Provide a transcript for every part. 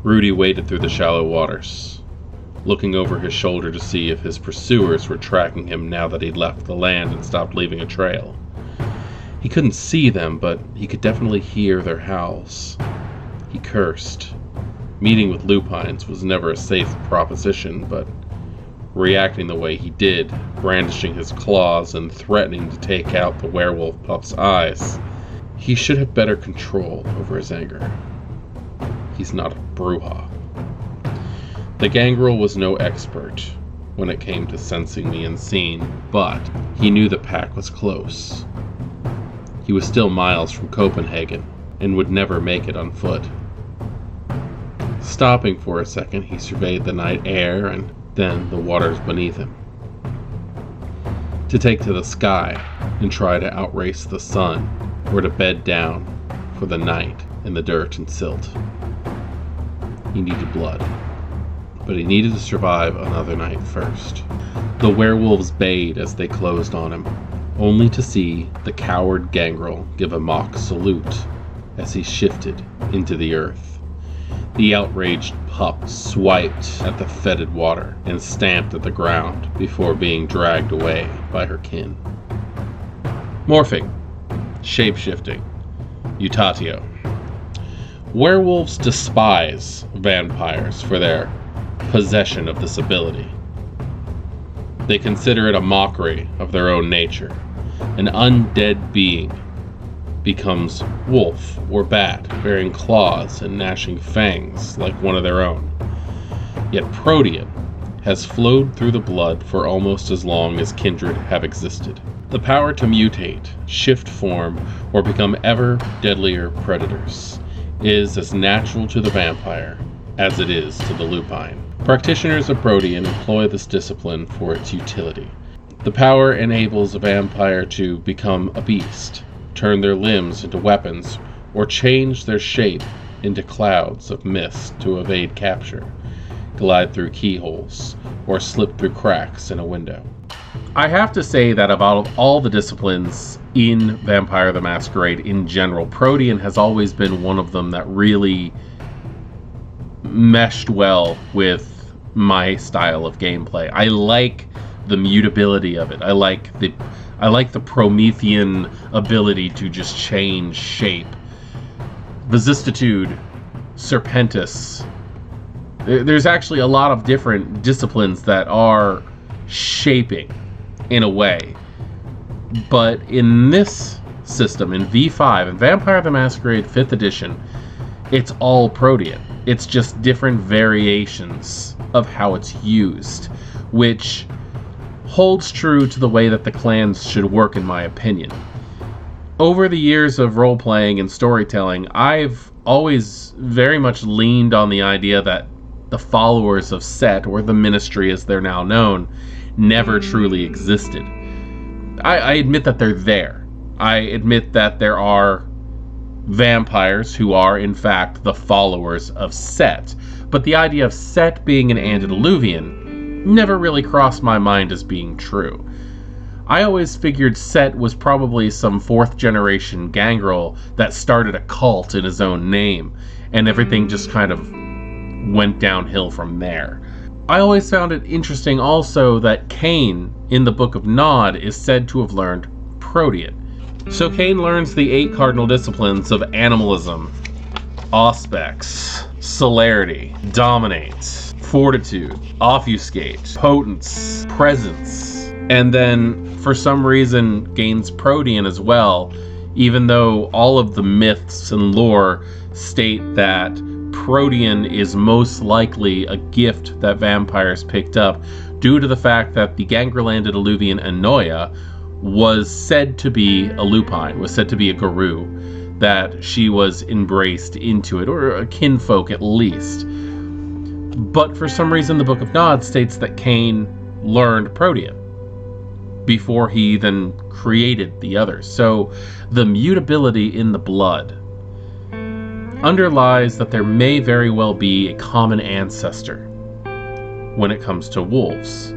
Rudy waded through the shallow waters, looking over his shoulder to see if his pursuers were tracking him now that he'd left the land and stopped leaving a trail. He couldn't see them, but he could definitely hear their howls. He cursed. Meeting with lupines was never a safe proposition, but reacting the way he did, brandishing his claws and threatening to take out the werewolf pup's eyes, he should have better control over his anger. He's not a Bruja. The gangrel was no expert when it came to sensing the unseen, but he knew the pack was close. He was still miles from Copenhagen and would never make it on foot. Stopping for a second, he surveyed the night air and then the waters beneath him. To take to the sky and try to outrace the sun, or to bed down for the night in the dirt and silt. He needed blood, but he needed to survive another night first. The werewolves bayed as they closed on him, only to see the coward gangrel give a mock salute as he shifted into the earth. The outraged pup swiped at the fetid water and stamped at the ground before being dragged away by her kin. Morphing, shape-shifting, mutatio. Werewolves despise vampires for their possession of this ability. They consider it a mockery of their own nature. An undead being becomes wolf or bat, bearing claws and gnashing fangs like one of their own. Yet Protean has flowed through the blood for almost as long as Kindred have existed. The power to mutate, shift form, or become ever deadlier predators is as natural to the vampire as it is to the lupine. Practitioners of Prodean employ this discipline for its utility. The power enables a vampire to become a beast, turn their limbs into weapons, or change their shape into clouds of mist to evade capture, glide through keyholes, or slip through cracks in a window. I have to say that about all the disciplines in Vampire the Masquerade in general, Protean has always been one of them that really meshed well with my style of gameplay. I like the mutability of it. I like the Promethean ability to just change shape. Viscitude, Serpentis. There's actually a lot of different disciplines that are shaping in a way. But in this system, in V5, in Vampire the Masquerade 5th edition, it's all Protean. It's just different variations of how it's used, which holds true to the way that the clans should work, in my opinion. Over the years of role-playing and storytelling, I've always very much leaned on the idea that the followers of Set, or the Ministry as they're now known, never truly existed. I admit that they're there. I admit that there are vampires who are, in fact, the followers of Set. But the idea of Set being an antediluvian never really crossed my mind as being true. I always figured Set was probably some 4th generation gangrel that started a cult in his own name, and everything just kind of went downhill from there. I always found it interesting also that Cain, in the Book of Nod, is said to have learned Protean. So Cain learns the 8 cardinal disciplines of animalism, auspex, celerity, dominate, fortitude, offuscate, potence, presence, and then for some reason gains Protean as well, even though all of the myths and lore state that Protean is most likely a gift that vampires picked up due to the fact that the gangrel antediluvian Enoia was said to be a lupine, was said to be a guru, that she was embraced into it, or a kinfolk at least. But for some reason the Book of Nod states that Cain learned Protean before he then created the others. So the mutability in the blood underlies that there may very well be a common ancestor when it comes to wolves.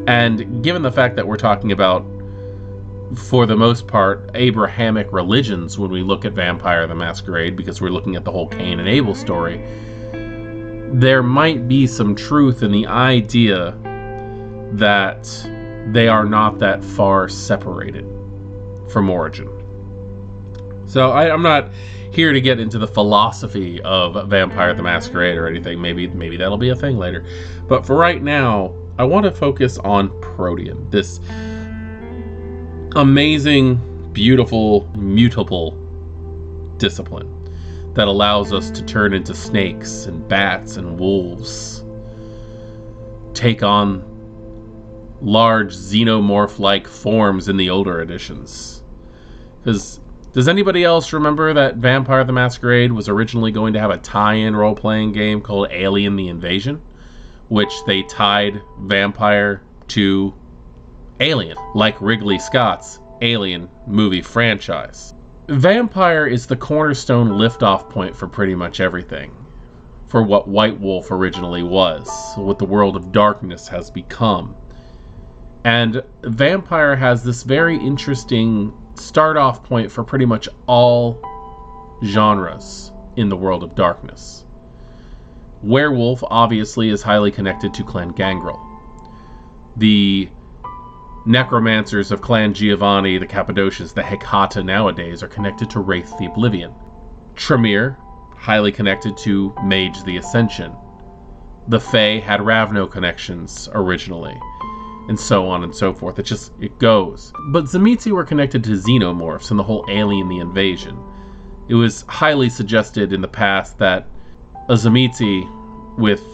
And given the fact that we're talking about, for the most part, Abrahamic religions when we look at Vampire the Masquerade, because we're looking at the whole Cain and Abel story, there might be some truth in the idea that they are not that far separated from origin. So I'm not here to get into the philosophy of Vampire the Masquerade or anything. Maybe that'll be a thing later. But for right now, I want to focus on Protean, this amazing, beautiful, mutable discipline that allows us to turn into snakes and bats and wolves, take on large xenomorph-like forms in the older editions. Because does anybody else remember that Vampire the Masquerade was originally going to have a tie-in role-playing game called Alien the Invasion, which they tied Vampire to Alien, like Ridley Scott's Alien movie franchise. Vampire is the cornerstone liftoff point for pretty much everything, for what White Wolf originally was, what the world of darkness has become. And Vampire has this very interesting start-off point for pretty much all genres in the world of darkness. Werewolf obviously is highly connected to Clan Gangrel. The necromancers of Clan Giovanni, the Cappadocians, the Hecata nowadays are connected to Wraith the Oblivion. Tremere, highly connected to Mage the Ascension. The Fae had Ravno connections originally, and so on and so forth. It goes. But Tzimisce were connected to xenomorphs and the whole Alien the Invasion. It was highly suggested in the past that a Tzimisce with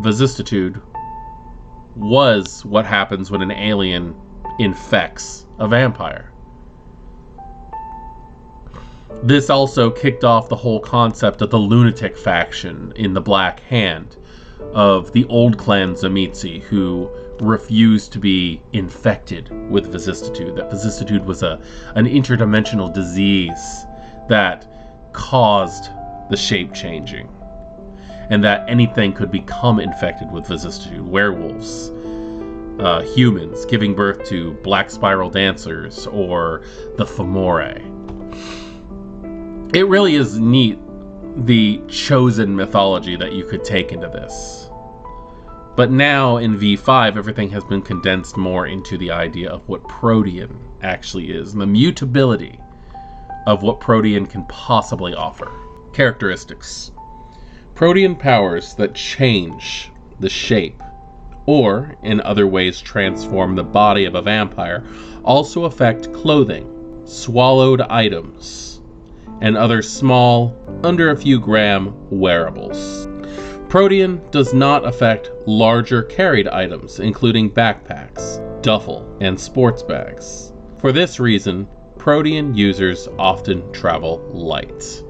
Viscitude was what happens when an alien infects a vampire. This also kicked off the whole concept of the lunatic faction in the Black Hand of the old clan Tzimisce, who refused to be infected with Viscitude. That Viscitude was an interdimensional disease that caused the shape changing, and that anything could become infected with Viscitude. Werewolves, humans giving birth to black spiral dancers, or the Fomorre. It really is neat, the chosen mythology that you could take into this. But now in V5, everything has been condensed more into the idea of what Protean actually is, and the mutability of what Protean can possibly offer. Characteristics. Protean powers that change the shape, or in other ways transform the body of a vampire, also affect clothing, swallowed items, and other small, under a few gram wearables. Protean does not affect larger carried items, including backpacks, duffel, and sports bags. For this reason, Protean users often travel light.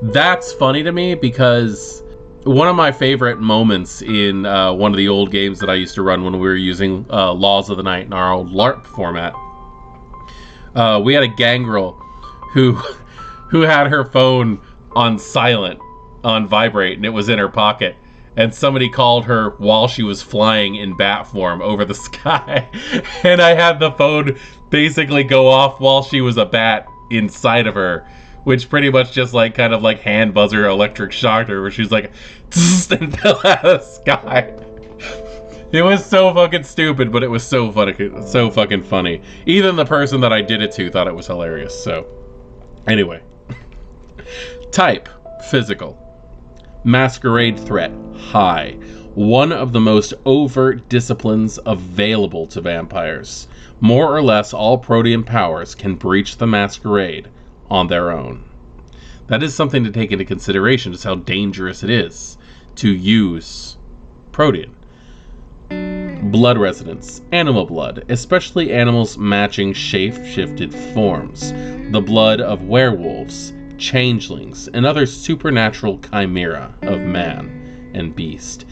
That's funny to me because one of my favorite moments in one of the old games that I used to run when we were using Laws of the Night in our old LARP format, we had a gangrel who had her phone on silent, on vibrate, and it was in her pocket, and somebody called her while she was flying in bat form over the sky, and I had the phone basically go off while she was a bat inside of her, which pretty much just like kind of like hand buzzer electric shocked her, where she was like and fell out of the sky. It was so fucking stupid, but it was so fucking funny. Even the person that I did it to thought it was hilarious. So anyway, type physical. Masquerade threat, high. One of the most overt disciplines available to vampires. More or less all Protean powers can breach the Masquerade on their own. That is something to take into consideration, just how dangerous it is to use Protean. Blood resonance, animal blood, especially animals matching shape-shifted forms. The blood of werewolves, changelings, and other supernatural chimera of man and beast.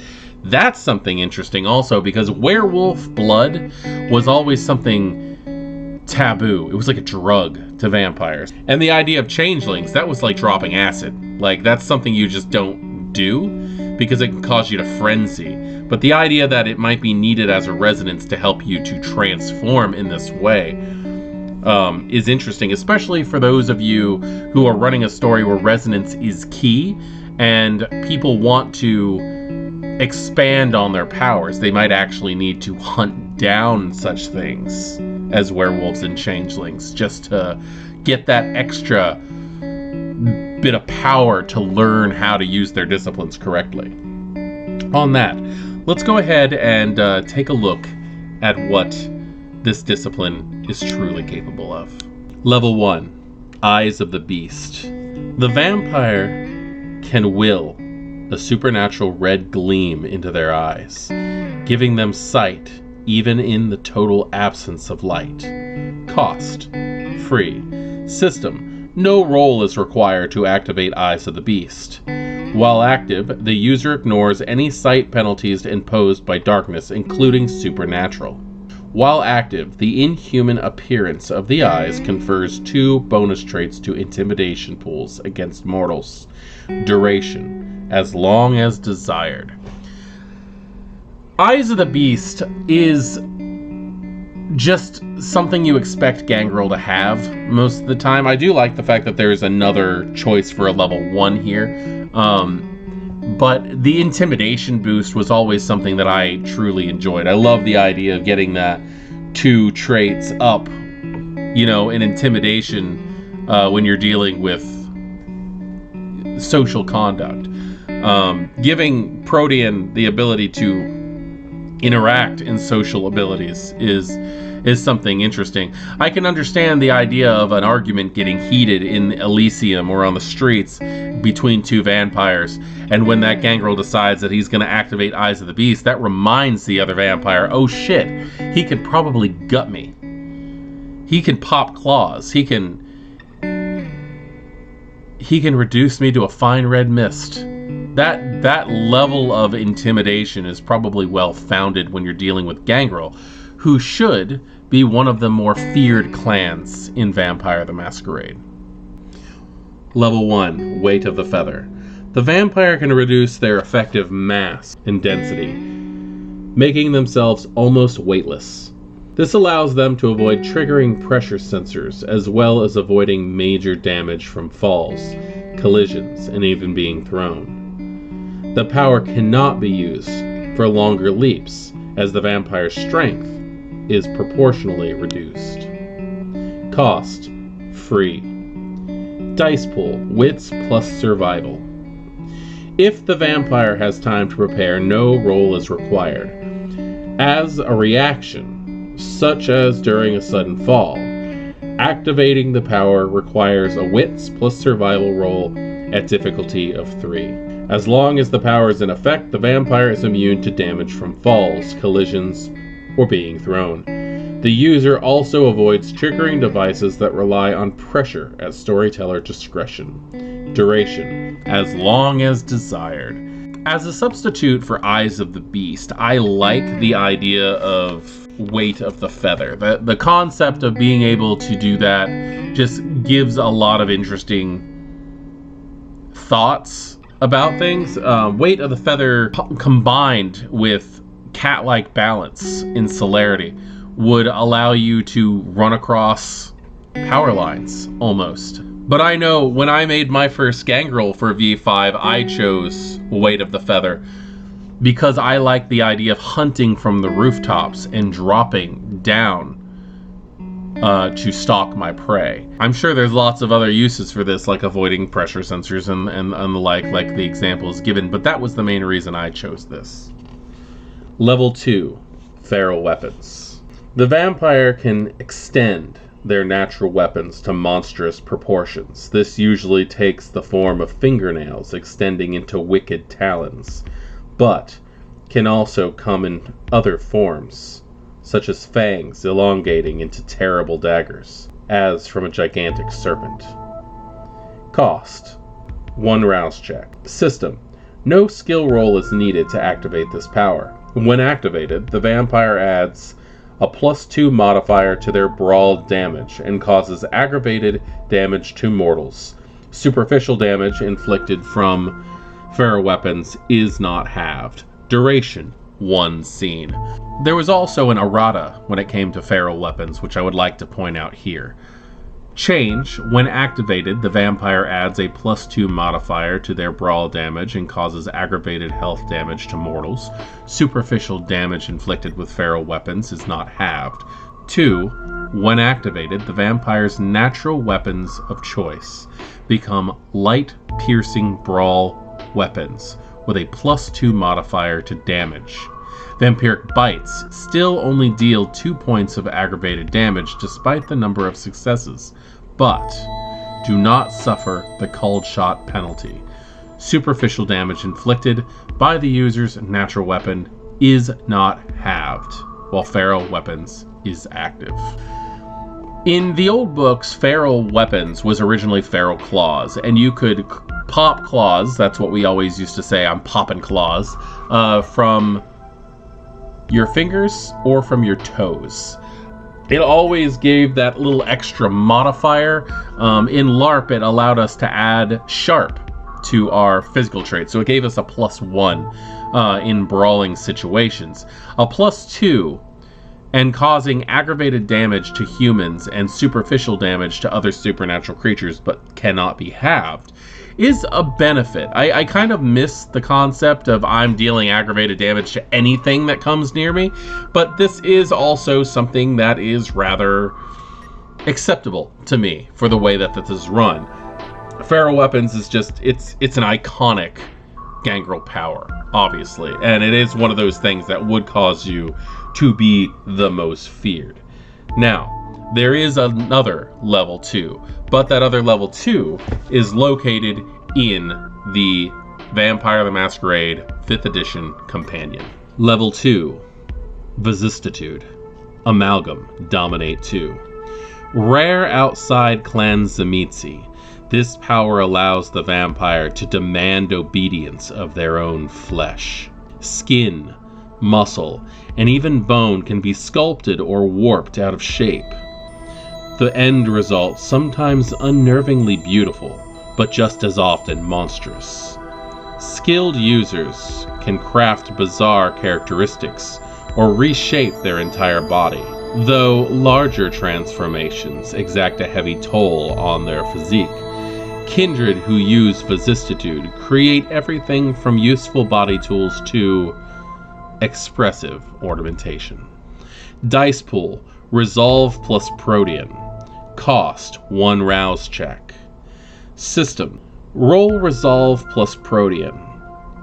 That's something interesting also, because werewolf blood was always something taboo. It was like a drug to vampires. And the idea of changelings, that was like dropping acid. Like, that's something you just don't do because it can cause you to frenzy. But the idea that it might be needed as a resonance to help you to transform in this way is interesting, especially for those of you who are running a story where resonance is key and people want to expand on their powers, they might actually need to hunt down such things as werewolves and changelings just to get that extra bit of power to learn how to use their disciplines correctly. On that, let's go ahead and take a look at what this discipline is truly capable of. Level 1, Eyes of the Beast. The vampire can will a supernatural red gleam into their eyes, giving them sight even in the total absence of light. Cost, free. System, no roll is required to activate Eyes of the Beast. While active, the user ignores any sight penalties imposed by darkness, including supernatural. While active, the inhuman appearance of the eyes confers 2 bonus traits to intimidation pools against mortals. Duration, as long as desired. Eyes of the Beast is just something you expect Gangrel to have most of the time. I do like the fact that there's another choice for a level 1 here. But the intimidation boost was always something that I truly enjoyed. I love the idea of getting that 2 traits up, in intimidation when you're dealing with social conduct. Giving Protean the ability to interact in social abilities is something interesting. I can understand the idea of an argument getting heated in Elysium or on the streets between 2 vampires, and when that Gangrel decides that he's going to activate Eyes of the Beast, that reminds the other vampire, oh shit, he can probably gut me. He can pop claws. He can reduce me to a fine red mist. That level of intimidation is probably well founded when you're dealing with Gangrel, who should be one of the more feared clans in Vampire the Masquerade. Level 1, Weight of the Feather. The vampire can reduce their effective mass and density, making themselves almost weightless. This allows them to avoid triggering pressure sensors, as well as avoiding major damage from falls, collisions, and even being thrown. The power cannot be used for longer leaps, as the vampire's strength is proportionally reduced. Cost, free. Dice pool, wits plus survival. If the vampire has time to prepare, no roll is required. As a reaction, such as during a sudden fall, activating the power requires a wits plus survival roll at difficulty of 3. As long as the power is in effect, the vampire is immune to damage from falls, collisions, or being thrown. The user also avoids triggering devices that rely on pressure at storyteller discretion. Duration, as long as desired. As a substitute for Eyes of the Beast, I like the idea of Weight of the Feather. The concept of being able to do that just gives a lot of interesting thoughts about things. Weight of the Feather combined with cat-like balance in celerity would allow you to run across power lines almost. But I know when I made my first Gangrel for V5, I chose Weight of the Feather because I like the idea of hunting from the rooftops and dropping down to stalk my prey. I'm sure there's lots of other uses for this, like avoiding pressure sensors and the like the example is given, but that was the main reason I chose this. Level 2, Feral Weapons. The vampire can extend their natural weapons to monstrous proportions. This usually takes the form of fingernails extending into wicked talons, but can also come in other forms, such as fangs elongating into terrible daggers, as from a gigantic serpent. Cost, 1 rouse check. System, no skill roll is needed to activate this power. When activated, the vampire adds a +2 modifier to their brawl damage and causes aggravated damage to mortals. Superficial damage inflicted from feral weapons is not halved. Duration, 1 scene. There was also an errata when it came to feral weapons, which I would like to point out here. Change. When activated, the vampire adds a +2 modifier to their brawl damage and causes aggravated health damage to mortals. Superficial damage inflicted with feral weapons is not halved. 2. When activated, the vampire's natural weapons of choice become light piercing brawl weapons with a +2 modifier to damage. Vampiric bites still only deal 2 points of aggravated damage despite the number of successes, but do not suffer the cold shot penalty. Superficial damage inflicted by the user's natural weapon is not halved, while feral weapons is active. In the old books, feral weapons was originally feral claws, and you could pop claws, that's what we always used to say, I'm popping claws, from your fingers or from your toes. It always gave that little extra modifier. In LARP, it allowed us to add sharp to our physical trait, so it gave us a +1 in brawling situations. A +2 and causing aggravated damage to humans and superficial damage to other supernatural creatures but cannot be halved is a benefit. I kind of miss the concept of I'm dealing aggravated damage to anything that comes near me, but this is also something that is rather acceptable to me for the way that this is run. Feral weapons is just, it's an iconic gangrel power, obviously, and it is one of those things that would cause you to be the most feared. Now, there is another level 2, but that other level 2 is located in the Vampire the Masquerade 5th edition companion. Level 2, Viscitude. Amalgam, Dominate 2. Rare outside Clan Tzimisce. This power allows the vampire to demand obedience of their own flesh. Skin, muscle, and even bone can be sculpted or warped out of shape. The end result sometimes unnervingly beautiful, but just as often monstrous. Skilled users can craft bizarre characteristics or reshape their entire body, though larger transformations exact a heavy toll on their physique. Kindred who use Viscitude create everything from useful body tools to expressive ornamentation. Dice pool, Resolve plus Protean. Cost, 1 rouse check. System, roll Resolve plus Protean.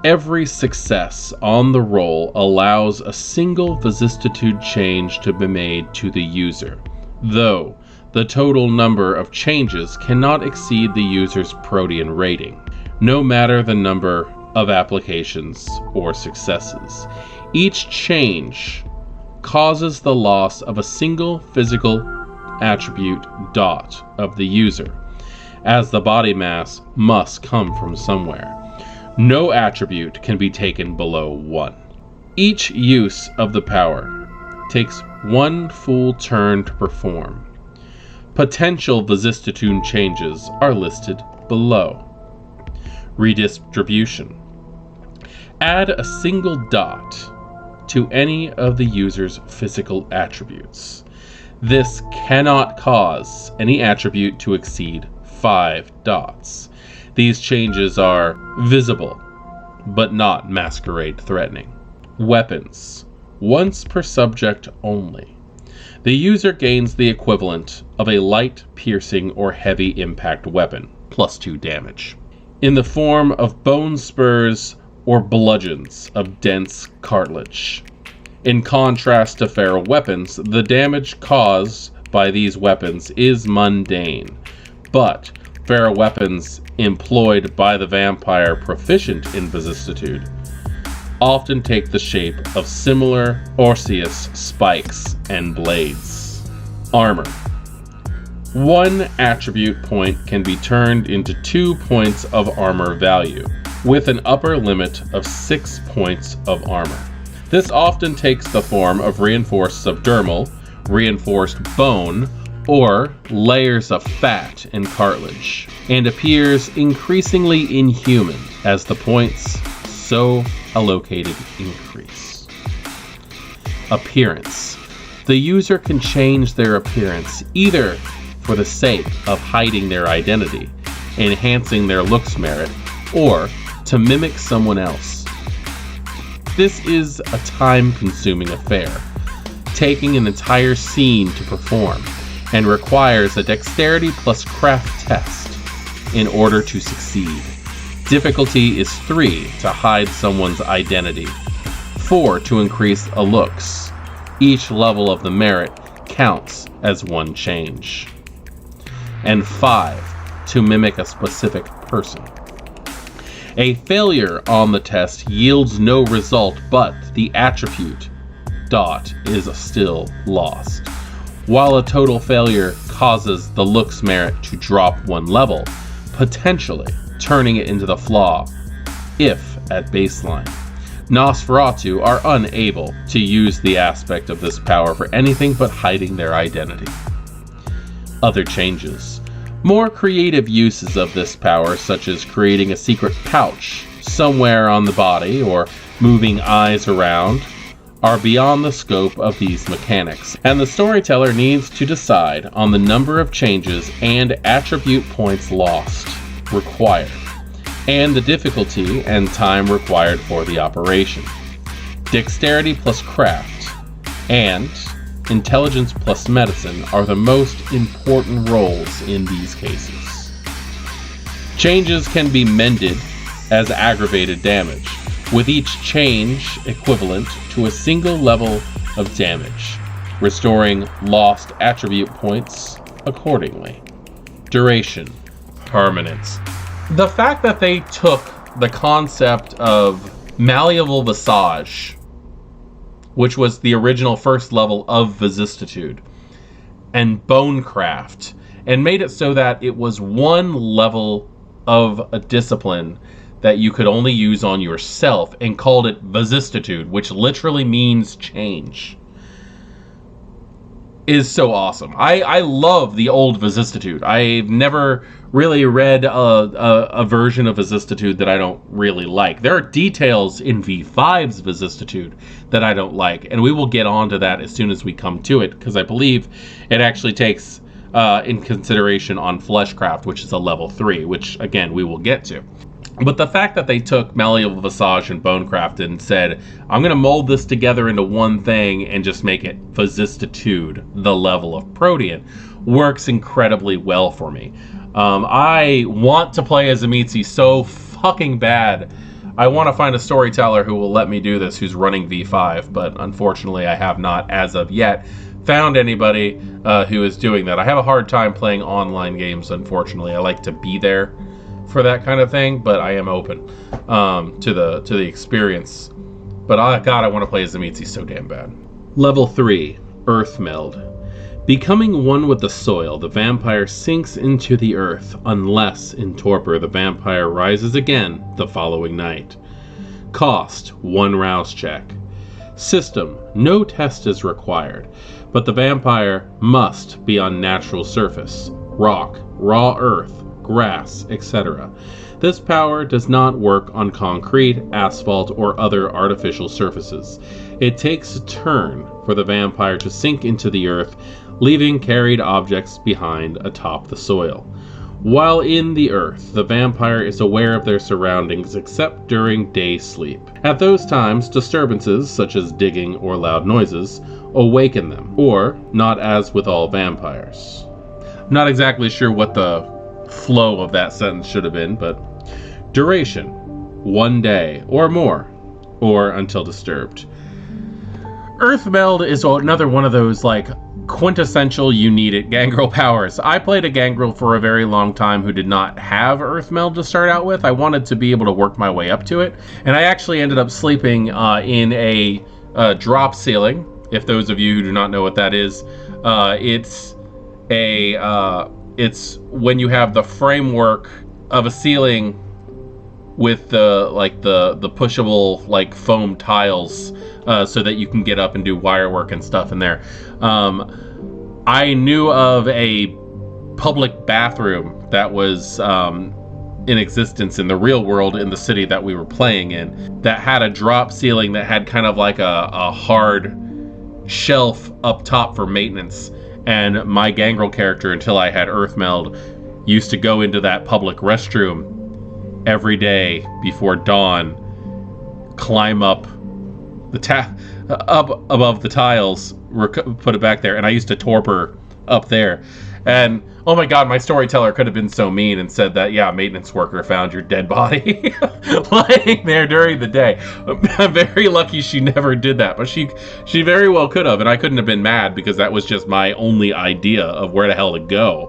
Every success on the roll allows a single Viscitude change to be made to the user, though the total number of changes cannot exceed the user's Protean rating, no matter the number of applications or successes. Each change causes the loss of a single physical attribute dot of the user, as the body mass must come from somewhere. No attribute can be taken below 1. Each use of the power takes 1 full turn to perform. Potential Viscitude changes are listed below. Redistribution. Add a single dot to any of the user's physical attributes. This cannot cause any attribute to exceed 5 dots. These changes are visible, but not masquerade threatening. Weapons. Once per subject only. The user gains the equivalent of a light, piercing, or heavy impact weapon, +2 damage, in the form of bone spurs or bludgeons of dense cartilage. In contrast to feral weapons, the damage caused by these weapons is mundane, but feral weapons employed by the vampire proficient in Viscitude often take the shape of similar osseous spikes and blades. Armor. 1 attribute point can be turned into 2 points of armor value, with an upper limit of 6 points of armor. This often takes the form of reinforced subdermal, reinforced bone, or layers of fat and cartilage, and appears increasingly inhuman as the points so allocated increase. Appearance. The user can change their appearance either for the sake of hiding their identity, enhancing their looks merit, or to mimic someone else. This is a time-consuming affair, taking an entire scene to perform, and requires a dexterity plus craft test in order to succeed. Difficulty is 3 to hide someone's identity, 4 to increase a looks. Each level of the merit counts as 1 change. And 5 to mimic a specific person. A failure on the test yields no result, but the attribute dot is still lost, while a total failure causes the looks merit to drop 1 level, potentially turning it into the flaw, if at baseline. Nosferatu are unable to use the aspect of this power for anything but hiding their identity. Other changes. More creative uses of this power, such as creating a secret pouch somewhere on the body or moving eyes around, are beyond the scope of these mechanics, and the storyteller needs to decide on the number of changes and attribute points lost required, and the difficulty and time required for the operation. Dexterity plus craft and intelligence plus medicine are the most important roles in these cases. Changes can be mended as aggravated damage, with each change equivalent to a single level of damage, restoring lost attribute points accordingly. Duration, permanence. The fact that they took the concept of malleable visage, which was the original first level of Viscitude, and bonecraft, and made it so that it was 1 level of a discipline that you could only use on yourself, and called it Viscitude, which literally means change, is so awesome. I love the old Viscitude. I've never really read a version of Viscitude that I don't really like. There are details in V5's Viscitude that I don't like, and we will get onto that as soon as we come to it, because I believe it actually takes in consideration on Fleshcraft, which is a level 3, which again we will get to. But the fact that they took Malleable Visage and Bonecraft and said, I'm going to mold this together into one thing and just make it Viscitude, the level of Protean, works incredibly well for me. I want to play as Amitsi so fucking bad. I want to find a storyteller who will let me do this, who's running V5, but unfortunately I have not, as of yet, found anybody who is doing that. I have a hard time playing online games, unfortunately. I like to be there for that kind of thing, but I am open to the experience. But God, I want to play as Amitsi so damn bad. Level 3, Earth Meld. Becoming one with the soil, the vampire sinks into the earth, unless in torpor the vampire rises again the following night. Cost, 1 rouse check. System, no test is required, but the vampire must be on natural surface, rock, raw earth, grass, etc. This power does not work on concrete, asphalt, or other artificial surfaces. It takes a turn for the vampire to sink into the earth, leaving carried objects behind atop the soil. While in the earth, the vampire is aware of their surroundings except during day sleep. At those times, disturbances, such as digging or loud noises, awaken them, or not as with all vampires. I'm not exactly sure what the flow of that sentence should have been, but duration, 1 day or more, or until disturbed. Earth Meld is another one of those like quintessential you need it gangrel powers. I played a gangrel for a very long time who did not have Earth Meld to start out with. I wanted to be able to work my way up to it, and I actually ended up sleeping in a drop ceiling. If those of you who do not know what that is, it's when you have the framework of a ceiling with the pushable like foam tiles, so that you can get up and do wire work and stuff in there. I knew of a public bathroom that was in existence in the real world in the city that we were playing in, that had a drop ceiling that had kind of like a hard shelf up top for maintenance. And my Gangrel character, until I had Earthmeld, used to go into that public restroom every day before dawn, climb up up above the tiles, put it back there, and I used to torpor up there. And oh my god, my storyteller could have been so mean and said that, yeah, a maintenance worker found your dead body lying there during the day. I'm very lucky she never did that, but she very well could have, and I couldn't have been mad because that was just my only idea of where the hell to go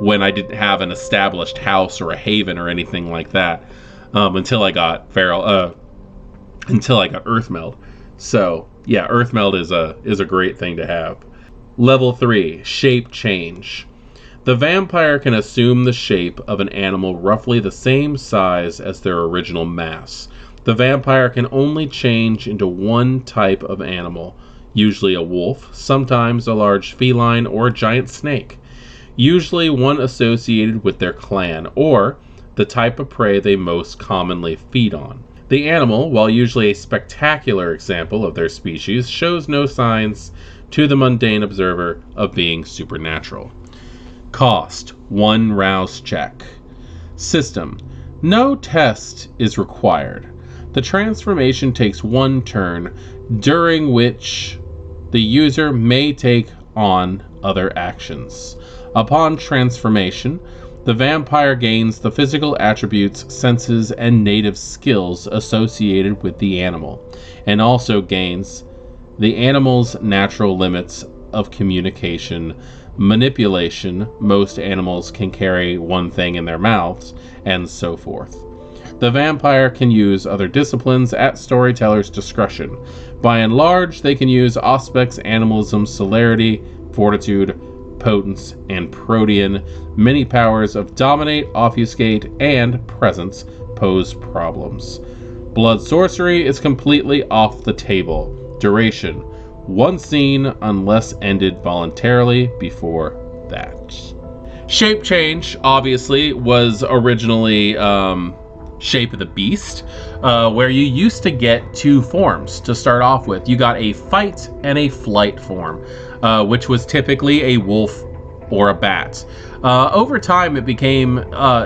when I didn't have an established house or a haven or anything like that, until I got Earthmeld. So yeah, Earthmeld is a great thing to have. Level 3, Shape Change. The vampire can assume the shape of an animal roughly the same size as their original mass. The vampire can only change into one type of animal, usually a wolf, sometimes a large feline or a giant snake, usually one associated with their clan, or the type of prey they most commonly feed on. The animal, while usually a spectacular example of their species, shows no signs to the mundane observer of being supernatural. Cost: 1 rouse check. System: no test is required. The transformation takes 1 turn, during which the user may take on other actions. Upon transformation, the vampire gains the physical attributes, senses, and native skills associated with the animal, and also gains the animal's natural limits of communication, manipulation. Most animals can carry one thing in their mouths, and so forth. The vampire can use other disciplines at storyteller's discretion. By and large, they can use Auspex, Animalism, Celerity, Fortitude, Potence, and Protean. Many powers of Dominate, Obfuscate, and Presence pose problems. Blood Sorcery is completely off the table. Duration: 1 scene unless ended voluntarily before that. Shape Change, obviously, was originally Shape of the Beast, where you used to get 2 forms to start off with. You got a fight and a flight form, which was typically a wolf or a bat. Over time, it became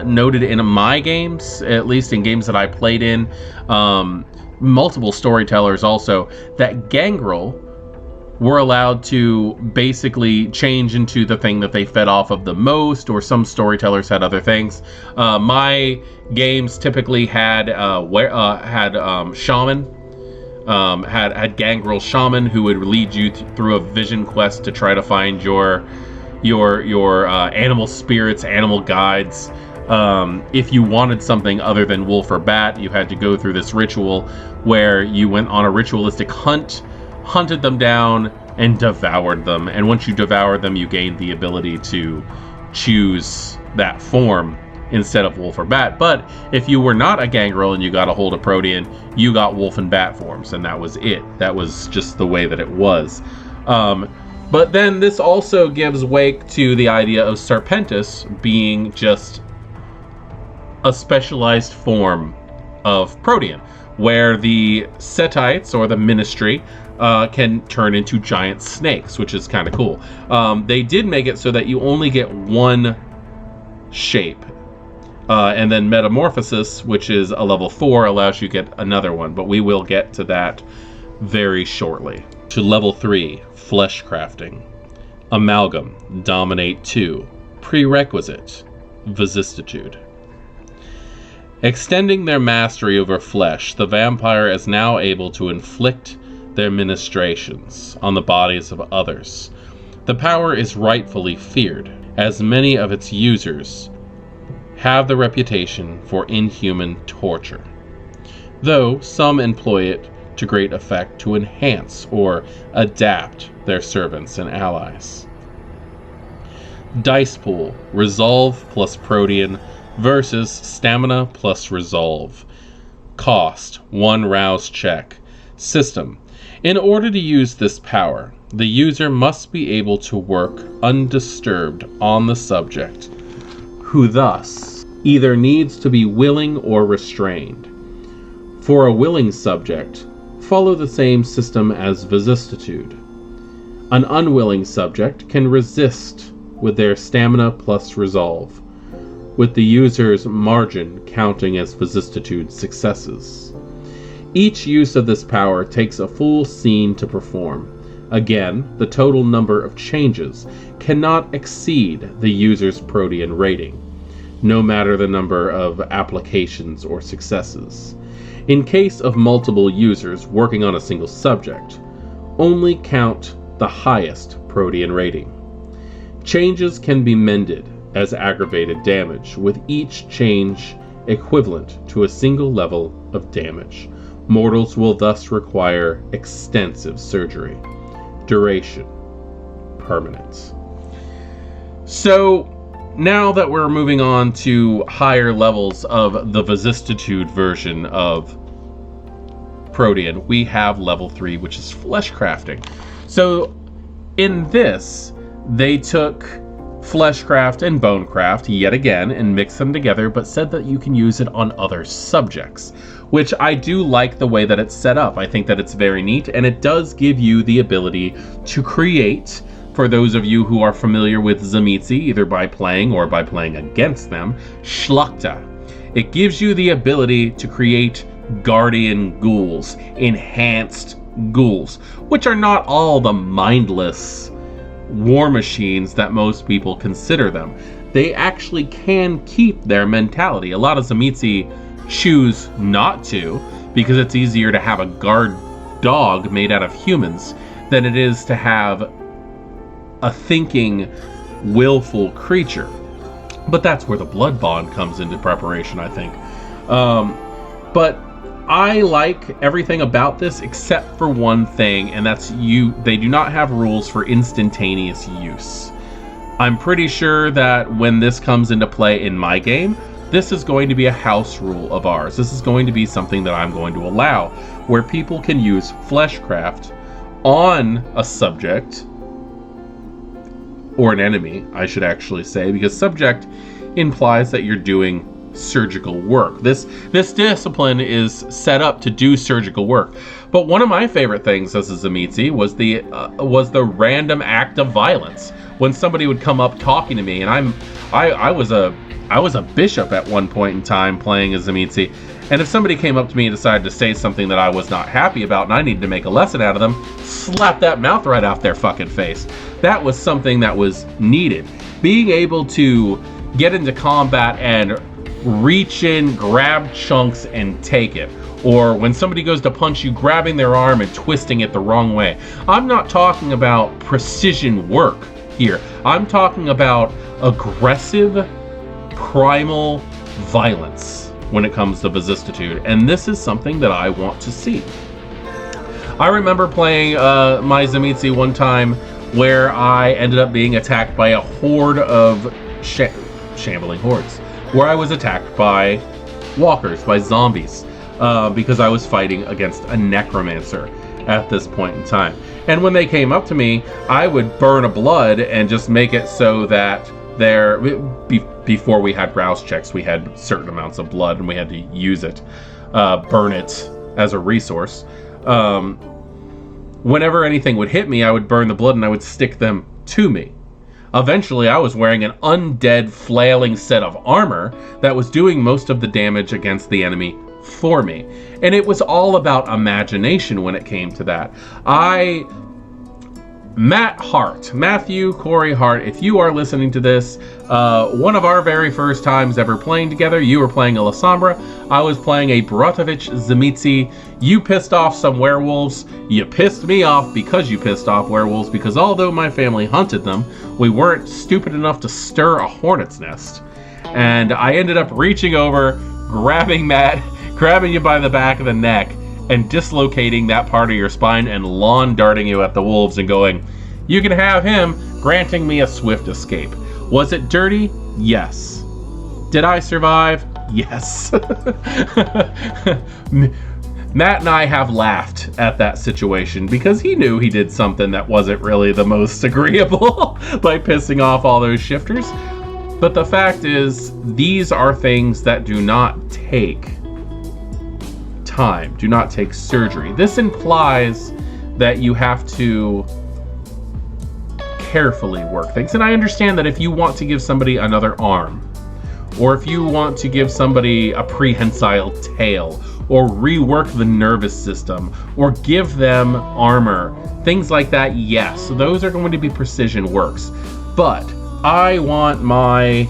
noted in my games, at least in games that I played in, multiple storytellers also, that Gangrel were allowed to basically change into the thing that they fed off of the most, or some storytellers had other things. My games typically had shaman, had Gangrel shaman, who would lead you through a vision quest to try to find your animal spirits, animal guides. If you wanted something other than wolf or bat, you had to go through this ritual where you went on a ritualistic hunt, hunted them down, and devoured them. And once you devoured them, you gained the ability to choose that form instead of wolf or bat. But if you were not a Gangrel and you got a hold of Protean, you got wolf and bat forms, and that was it. That was just the way that it was. But then this also gives wake to the idea of Serpentis being just a specialized form of Protean, where the Setites, or the Ministry, can turn into giant snakes, which is kind of cool. They did make it so that you only get 1 shape, and then Metamorphosis, which is a level 4, allows you to get another one, but we will get to that very shortly. To level 3, Flesh Crafting. Amalgam, Dominate 2. Prerequisite, Vicissitude. Extending their mastery over flesh, the vampire is now able to inflict their ministrations on the bodies of others. The power is rightfully feared, as many of its users have the reputation for inhuman torture, though some employ it to great effect to enhance or adapt their servants and allies. Dice pool: Resolve plus Protean versus Stamina plus Resolve. Cost: 1 rouse check. System: in order to use this power, the user must be able to work undisturbed on the subject, who thus either needs to be willing or restrained. For a willing subject, follow the same system as Vicissitude. An unwilling subject can resist with their stamina plus resolve, with the user's margin counting as vicissitude successes. Each use of this power takes a full scene to perform. Again, the total number of changes cannot exceed the user's Protean rating, no matter the number of applications or successes. In case of multiple users working on a single subject, only count the highest Protean rating. Changes can be mended as aggravated damage, with each change equivalent to a single level of damage. Mortals will thus require extensive surgery. Duration: permanent. So, now that we're moving on to higher levels of the vicissitude version of Prodean, we have level 3, which is flesh crafting. So, in this, they took fleshcraft and bonecraft yet again and mixed them together, but said that you can use it on other subjects, which I do like the way that it's set up. I think that it's very neat, and it does give you the ability to create, for those of you who are familiar with Tzimisce, either by playing or by playing against them, Schlachta. It gives you the ability to create guardian ghouls, enhanced ghouls, which are not all the mindless war machines that most people consider them. They actually can keep their mentality. A lot of Tzimisce choose not to, because it's easier to have a guard dog made out of humans than it is to have a thinking, willful creature. But that's where the blood bond comes into preparation, I think. But I like everything about this except for one thing, and that's they do not have rules for instantaneous use. I'm pretty sure that when this comes into play in my game, this is going to be a house rule of ours. This is going to be something that I'm going to allow, where people can use fleshcraft on a subject, or an enemy, I should actually say, because subject implies that you're doing surgical work. This discipline is set up to do surgical work. But one of my favorite things as a Tzimisce was the random act of violence. When somebody would come up talking to me, and I was a bishop at one point in time playing as Tzimisce, and if somebody came up to me and decided to say something that I was not happy about and I needed to make a lesson out of them, slap that mouth right off their fucking face. That was something that was needed. Being able to get into combat and reach in, grab chunks, and take it. Or when somebody goes to punch you, grabbing their arm and twisting it the wrong way. I'm not talking about precision work here. I'm talking about aggressive, primal violence when it comes to vicissitude. And this is something that I want to see. I remember playing my Tzimisce one time where I ended up being attacked by a horde of shambling hordes, where I was attacked by walkers, by zombies, because I was fighting against a necromancer at this point in time. And when they came up to me, I would burn a blood and just make it so that before we had rouse checks, we had certain amounts of blood and we had to use it, burn it as a resource. Whenever anything would hit me, I would burn the blood and I would stick them to me. Eventually, I was wearing an undead, flailing set of armor that was doing most of the damage against the enemy for me. And it was all about imagination when it came to that. Matthew Corey Hart, if you are listening to this, one of our very first times ever playing together, you were playing a Lasombra, I was playing a Baratovich Tzimisce. You pissed off some werewolves. You pissed me off because you pissed off werewolves, because although my family hunted them, we weren't stupid enough to stir a hornet's nest. And I ended up reaching over, grabbing Matt, grabbing you by the back of the neck, and dislocating that part of your spine and lawn darting you at the wolves and going, "You can have him," granting me a swift escape. Was it dirty? Yes. Did I survive? Yes. Matt and I have laughed at that situation because he knew he did something that wasn't really the most agreeable by pissing off all those shifters. But the fact is, these are things that do not take time, do not take surgery. This implies that you have to carefully work things. And I understand that if you want to give somebody another arm, or if you want to give somebody a prehensile tail, or rework the nervous system, or give them armor, things like that, yes, those are going to be precision works. But I want my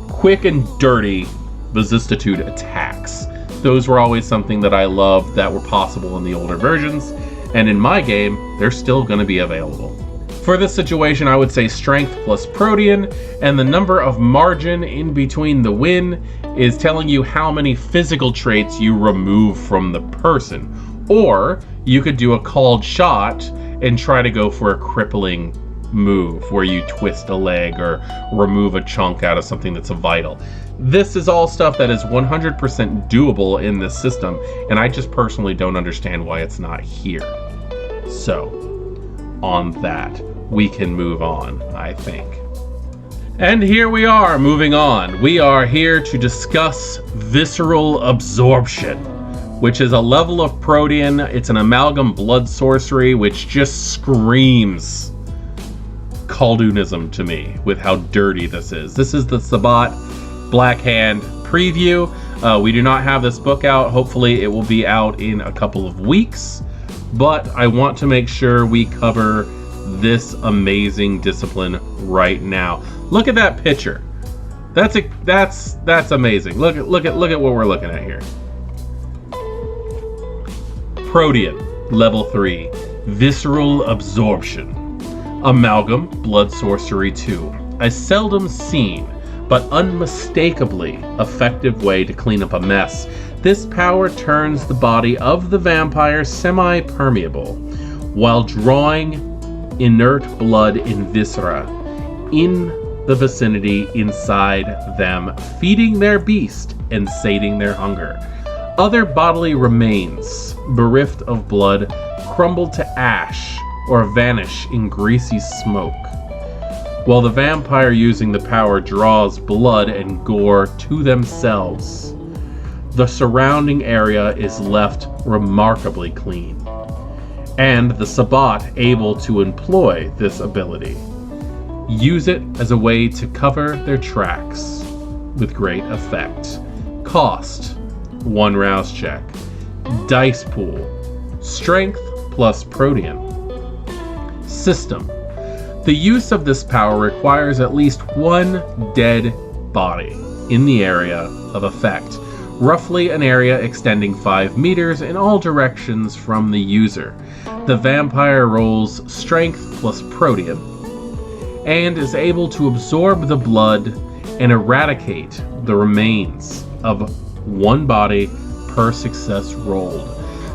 quick and dirty Viscitude attacks. Those were always something that I loved that were possible in the older versions, and in my game, they're still going to be available. For this situation, I would say strength plus Protean, and the number of margin in between the win is telling you how many physical traits you remove from the person. Or you could do a called shot and try to go for a crippling move where you twist a leg or remove a chunk out of something that's a vital. This is all stuff that is 100% doable in this system, and I just personally don't understand why it's not here. So, on that, we can move on, I think. And here we are, moving on. We are here to discuss Visceral Absorption, which is a level of Protean. It's an amalgam blood sorcery, which just screams Khaldoonism to me with how dirty this is. This is the Sabbat Black Hand preview. We do not have this book out. Hopefully it will be out in a couple of weeks, but I want to make sure we cover this amazing discipline right now. Look at that picture. That's amazing. Look at what we're looking at here. Prodean, level 3, Visceral Absorption. Amalgam Blood Sorcery 2. A seldom seen but unmistakably effective way to clean up a mess. This power turns the body of the vampire semi-permeable while drawing inert blood in viscera in the vicinity inside them, feeding their beast and sating their hunger. Other bodily remains, bereft of blood, crumble to ash or vanish in greasy smoke, while the vampire using the power draws blood and gore to themselves. The surrounding area is left remarkably clean, and the Sabbat able to employ this ability use it as a way to cover their tracks with great effect. Cost: 1 rouse check. Dice pool: strength plus Protean. System: the use of this power requires at least one dead body in the area of effect, roughly an area extending 5 meters in all directions from the user. The vampire rolls strength plus Protean and is able to absorb the blood and eradicate the remains of one body per success rolled.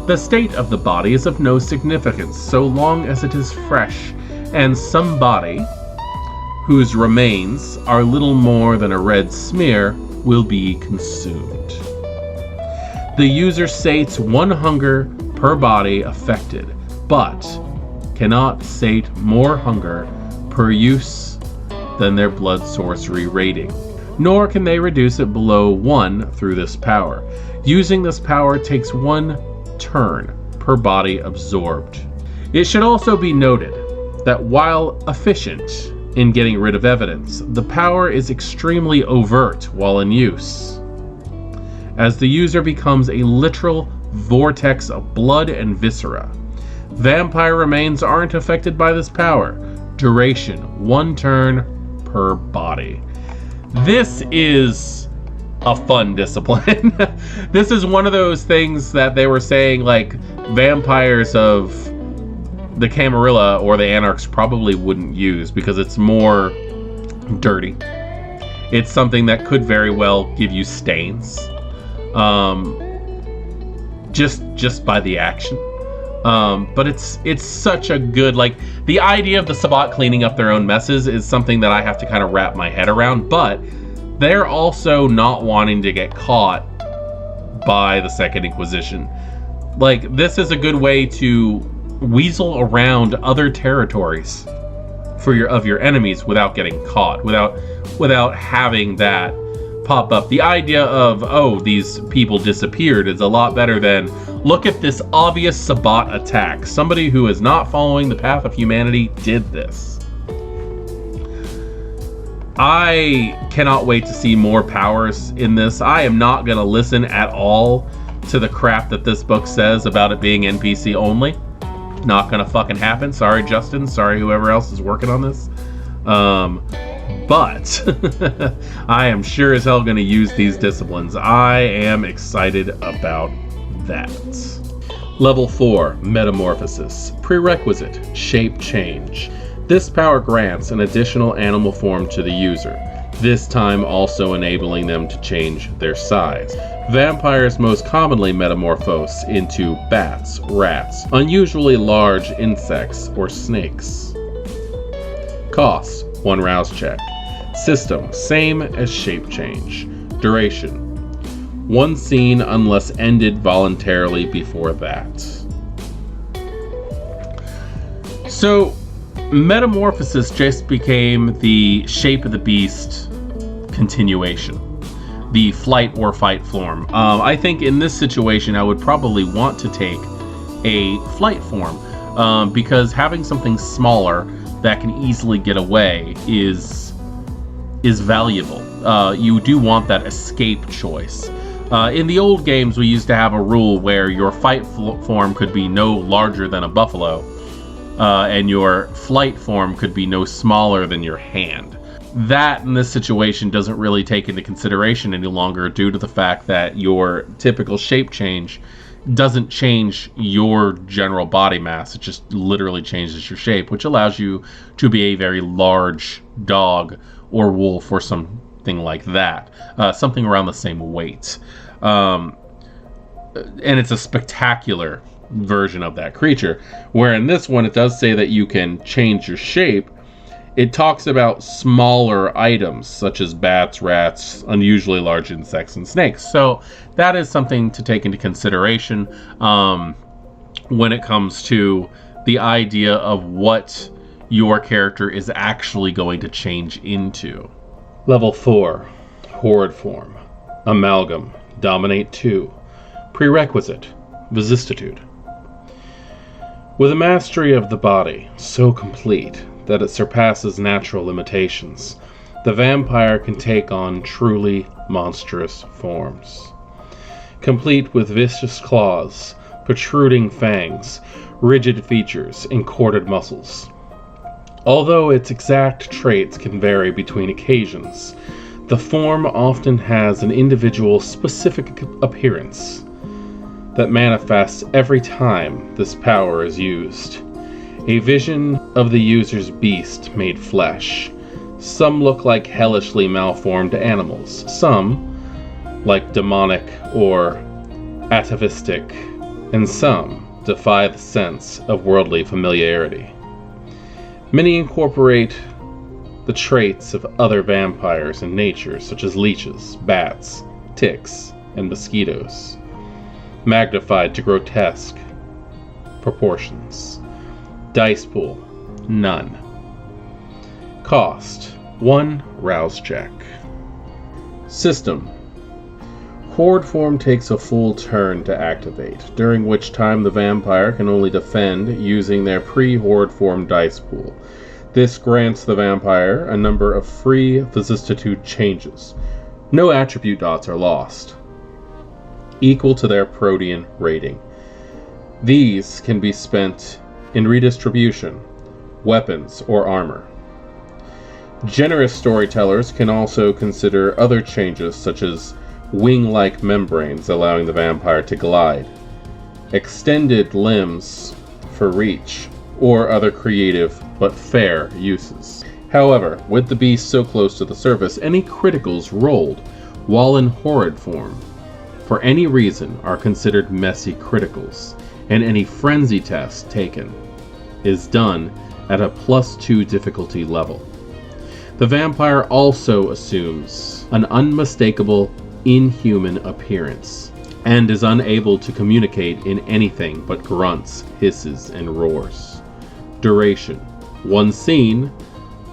The state of the body is of no significance so long as it is fresh, and some body whose remains are little more than a red smear will be consumed. The user sates 1 hunger per body affected, but cannot sate more hunger per use than their blood sorcery rating, nor can they reduce it below 1 through this power. Using this power takes 1 turn per body absorbed. It should also be noted that while efficient in getting rid of evidence, the power is extremely overt while in use, as the user becomes a literal vortex of blood and viscera. Vampire remains aren't affected by this power. Duration: 1 turn per body. This is a fun discipline. This is one of those things that they were saying, like, vampires of the Camarilla or the Anarchs probably wouldn't use because it's more dirty. It's something that could very well give you stains, just by the action. But it's such a good, like, the idea of the Sabbat cleaning up their own messes is something that I have to kind of wrap my head around, but they're also not wanting to get caught by the Second Inquisition. Like, this is a good way to weasel around other territories for your enemies without getting caught, without having that pop up. The idea of, oh, these people disappeared is a lot better than, look at this obvious Sabbat attack. Somebody who is not following the path of humanity did this. I cannot wait to see more powers in this. I am not going to listen at all to the crap that this book says about it being NPC only. Not going to fucking happen. Sorry, Justin. Sorry, whoever else is working on this. But I am sure as hell going to use these disciplines. I am excited about that. Level 4, Metamorphosis. Prerequisite, shape change. This power grants an additional animal form to the user, this time also enabling them to change their size. Vampires most commonly metamorphose into bats, rats, unusually large insects, or snakes. Cost, 1 rouse check. System, same as shape change. Duration, 1 scene unless ended voluntarily before that. So, Metamorphosis just became the shape of the beast continuation. The flight or fight form. I think in this situation I would probably want to take a flight form because having something smaller that can easily get away is valuable. You do want that escape choice. In the old games, we used to have a rule where your fight form could be no larger than a buffalo, and your flight form could be no smaller than your hand. That, in this situation, doesn't really take into consideration any longer due to the fact that your typical shape change doesn't change your general body mass. It just literally changes your shape, which allows you to be a very large dog or wolf or something like that. Something around the same weight. And it's a spectacular version of that creature. Where in this one, it does say that you can change your shape. It talks about smaller items such as bats, rats, unusually large insects, and snakes. So that is something to take into consideration when it comes to the idea of what your character is actually going to change into. Level 4, Horrid form. Amalgam, Dominate 2. Prerequisite, Viscitude. With a mastery of the body so complete that it surpasses natural limitations, the vampire can take on truly monstrous forms. Complete with vicious claws, protruding fangs, rigid features, and corded muscles. Although its exact traits can vary between occasions, the form often has an individual specific appearance that manifests every time this power is used. A vision of the user's beast made flesh. Some look like hellishly malformed animals. Some like demonic or atavistic. And some defy the sense of worldly familiarity. Many incorporate the traits of other vampires in nature, such as leeches, bats, ticks, and mosquitoes, magnified to grotesque proportions. Dice pool, none. Cost, 1 rouse check. System. Horde form takes a full turn to activate, during which time the vampire can only defend using their pre-horde form dice pool. This grants the vampire a number of free vicissitude changes. No attribute dots are lost, equal to their Protean rating. These can be spent in redistribution, weapons, or armor. Generous storytellers can also consider other changes such as wing-like membranes allowing the vampire to glide, extended limbs for reach, or other creative but fair uses. However, with the beast so close to the surface, any criticals rolled while in horrid form for any reason are considered messy criticals, and any frenzy test taken is done at a +2 difficulty level. The vampire also assumes an unmistakable inhuman appearance and is unable to communicate in anything but grunts, hisses, and roars. Duration, 1 scene,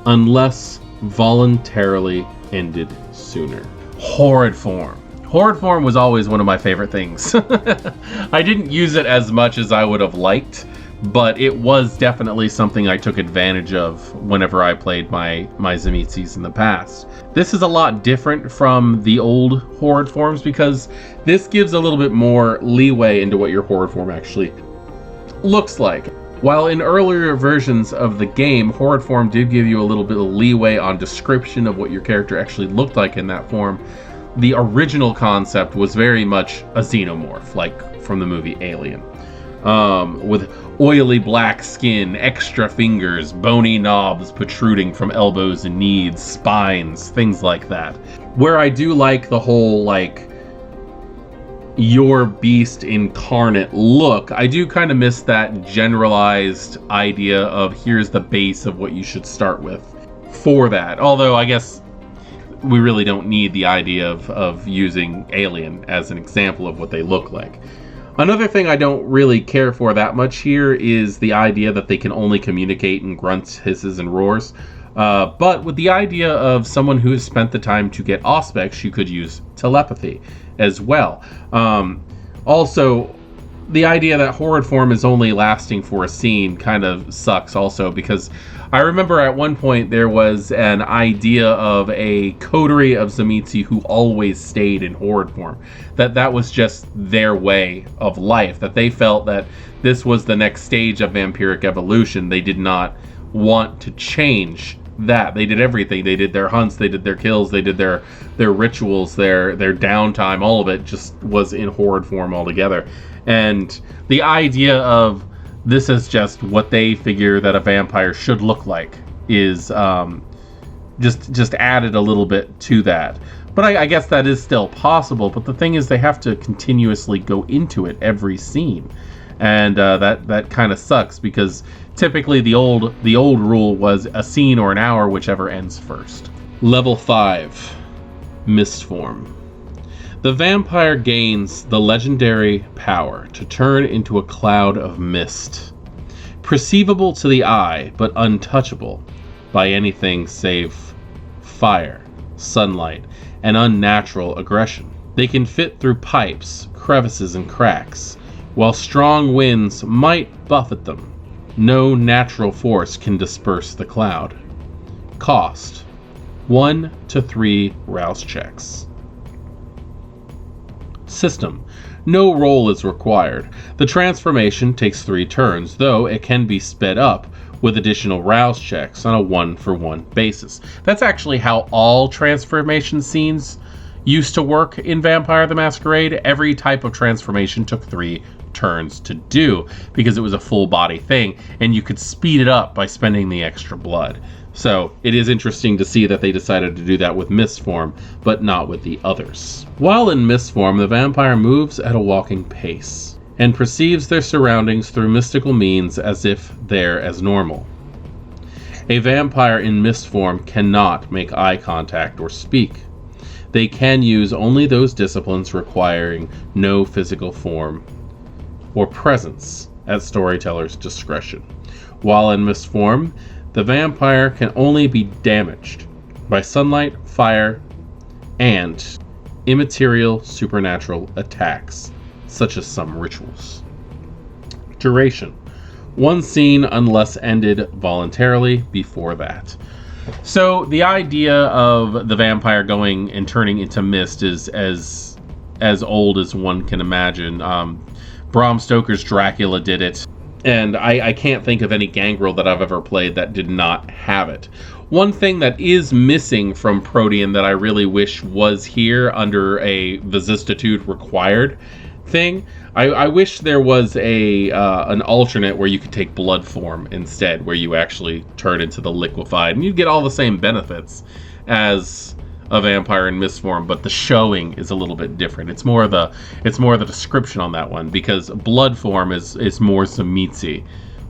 unless voluntarily ended sooner. Horrid form. Horrid form was always one of my favorite things. I didn't use it as much as I would have liked, but it was definitely something I took advantage of whenever I played my Tzimisces in the past. This is a lot different from the old Horrid forms because this gives a little bit more leeway into what your Horrid form actually looks like. While in earlier versions of the game, Horrid form did give you a little bit of leeway on description of what your character actually looked like in that form, the original concept was very much a xenomorph, like from the movie Alien. With oily black skin, extra fingers, bony knobs protruding from elbows and knees, spines, things like that. Where I do like the whole, like, your beast incarnate look, I do kind of miss that generalized idea of here's the base of what you should start with for that. Although I guess we really don't need the idea of using Alien as an example of what they look like. Another thing I don't really care for that much here is the idea that they can only communicate in grunts, hisses, and roars. But with the idea of someone who has spent the time to get Auspex, you could use telepathy as well. Also, the idea that Horrid form is only lasting for a scene kind of sucks also, because I remember at one point there was an idea of a coterie of Tzimisces who always stayed in Horrid form. That was just their way of life, that they felt that this was the next stage of vampiric evolution. They did not want to change that. They did everything. They did their hunts, they did their kills, they did their rituals, their downtime, all of it just was in Horrid form altogether. And the idea of this is just what they figure that a vampire should look like is just added a little bit to that. But I guess that is still possible. But the thing is, they have to continuously go into it every scene, and that kind of sucks, because typically the old rule was a scene or an hour, whichever ends first. Level 5, Mist form. The vampire gains the legendary power to turn into a cloud of mist, perceivable to the eye but untouchable by anything save fire, sunlight, and unnatural aggression. They can fit through pipes, crevices, and cracks, while strong winds might buffet them. No natural force can disperse the cloud. Cost: 1 to 3 rouse checks. System: no roll is required. The transformation takes 3 turns, though it can be sped up with additional rouse checks on a 1-for-1 basis. That's actually how all transformation scenes used to work in Vampire the Masquerade. Every type of transformation took 3 turns to do, because it was a full body thing, and you could speed it up by spending the extra blood. So it is interesting to see that they decided to do that with Mist form, but not with the others. While in Mist form, the vampire moves at a walking pace and perceives their surroundings through mystical means as if they're as normal. A vampire in Mist form cannot make eye contact or speak. They can use only those disciplines requiring no physical form or presence at storyteller's discretion. While in Mist form, the vampire can only be damaged by sunlight, fire, and immaterial supernatural attacks, such as some rituals. Duration: 1 scene unless ended voluntarily before that. So the idea of the vampire going and turning into mist is as old as one can imagine. Bram Stoker's Dracula did it, and I can't think of any gangrel that I've ever played that did not have it. One thing that is missing from Protean that I really wish was here under a Viscitude required thing, I wish there was an alternate where you could take blood form instead, where you actually turn into the liquefied, and you'd get all the same benefits as a vampire in Mist form, but the showing is a little bit different. It's more the description on that one, because blood form is more Tzimisces,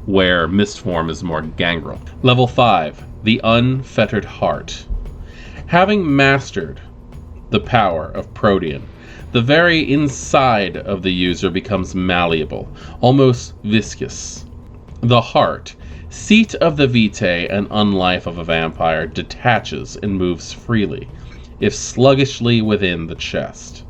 where Mist form is more gangrel. Level 5, the Unfettered Heart. Having mastered the power of Prodean, the very inside of the user becomes malleable, almost viscous. The heart, seat of the vitae and unlife of a vampire, detaches and moves freely, if sluggishly within the chest.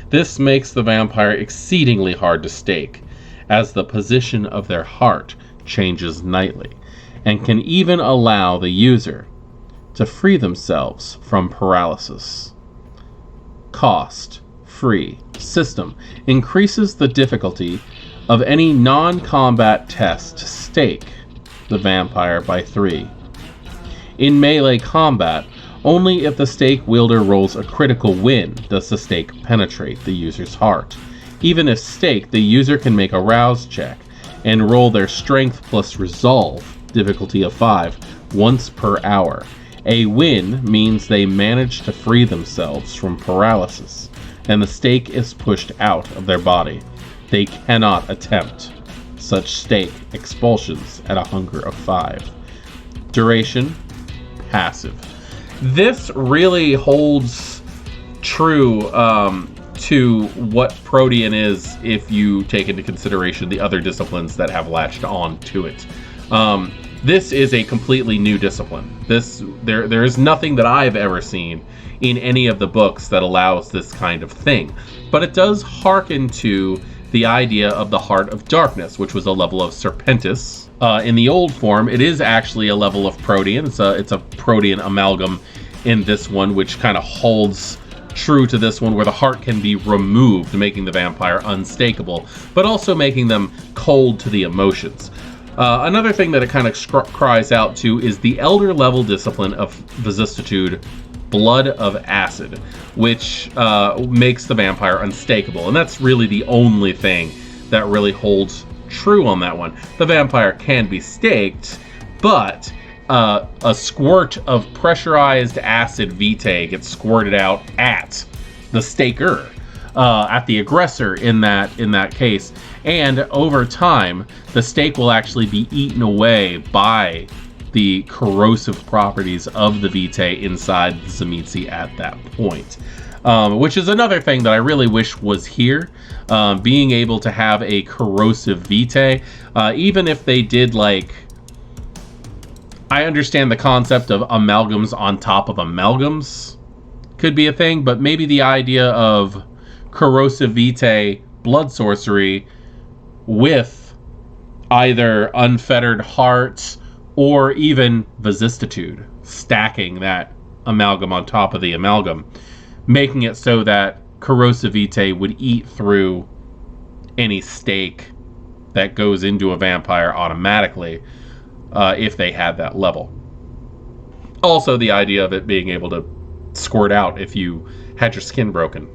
This makes the vampire exceedingly hard to stake, as the position of their heart changes nightly, and can even allow the user to free themselves from paralysis. Cost free system increases the difficulty of any non-combat test to stake the vampire by 3. In melee combat, only if the stake wielder rolls a critical win does the stake penetrate the user's heart. Even if staked, the user can make a rouse check and roll their strength plus resolve, difficulty of 5, once per hour. A win means they manage to free themselves from paralysis, and the stake is pushed out of their body. They cannot attempt such stake expulsions at a hunger of 5. Duration, passive. This really holds true to what Protean is if you take into consideration the other disciplines that have latched on to it. This is a completely new discipline. There is nothing that I've ever seen in any of the books that allows this kind of thing. But it does hearken to the idea of the Heart of Darkness, which was a level of Serpentis. In the old form, it is actually a level of Protean. It's a Protean amalgam in this one, which kind of holds true to this one, where the heart can be removed, making the vampire unstakeable, but also making them cold to the emotions. Another thing that it kind of cries out to is the elder level discipline of Viscitude, Blood of Acid, which makes the vampire unstakeable. And that's really the only thing that really holds true on that one. The vampire can be staked, but a squirt of pressurized acid vitae gets squirted out at the staker, at the aggressor in that case. And over time, the stake will actually be eaten away by the corrosive properties of the vitae inside the Tzimisce at that point. Which is another thing that I really wish was here. Being able to have a corrosive vitae, even if they did like... I understand the concept of amalgams on top of amalgams could be a thing, but maybe the idea of corrosive vitae blood sorcery with either unfettered hearts or even Viscitude, stacking that amalgam on top of the amalgam, making it so that corrosive vitae would eat through any stake that goes into a vampire automatically, if they had that level. Also, the idea of it being able to squirt out if you had your skin broken.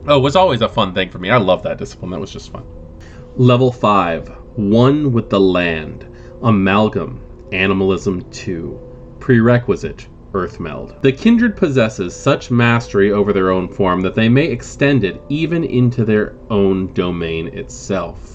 Oh, it was always a fun thing for me. I love that discipline. That was just fun. Level 5. One with the Land. Amalgam. Animalism 2. Prerequisite. Earthmeld. The Kindred possesses such mastery over their own form that they may extend it even into their own domain itself.